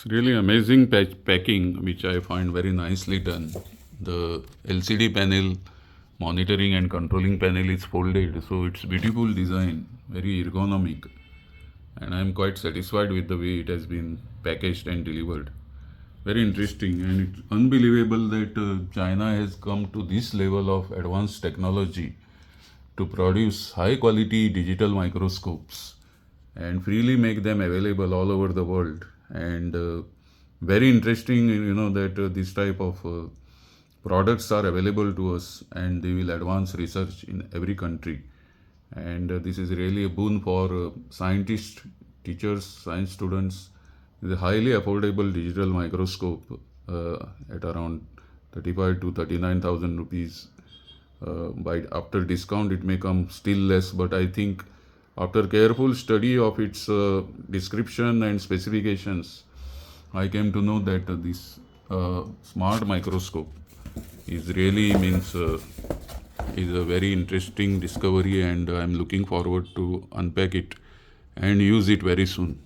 It's really amazing packing, which I find very nicely done. The LCD panel, monitoring and controlling panel is folded, so it's beautiful design, very ergonomic, and I'm quite satisfied with the way it has been packaged and delivered. Very interesting, and it's unbelievable that China has come to this level of advanced technology to produce high quality digital microscopes and freely make them available all over the world. And very interesting, that this type of products are available to us and they will advance research in every country. And this is really a boon for scientists, teachers, science students. It's a highly affordable digital microscope at around 35 to 39,000 rupees. By after discount, it may come still less, but I think after careful study of its description and specifications, I came to know that this smart microscope is really means is a very interesting discovery, and I'm looking forward to unpack it and use it very soon.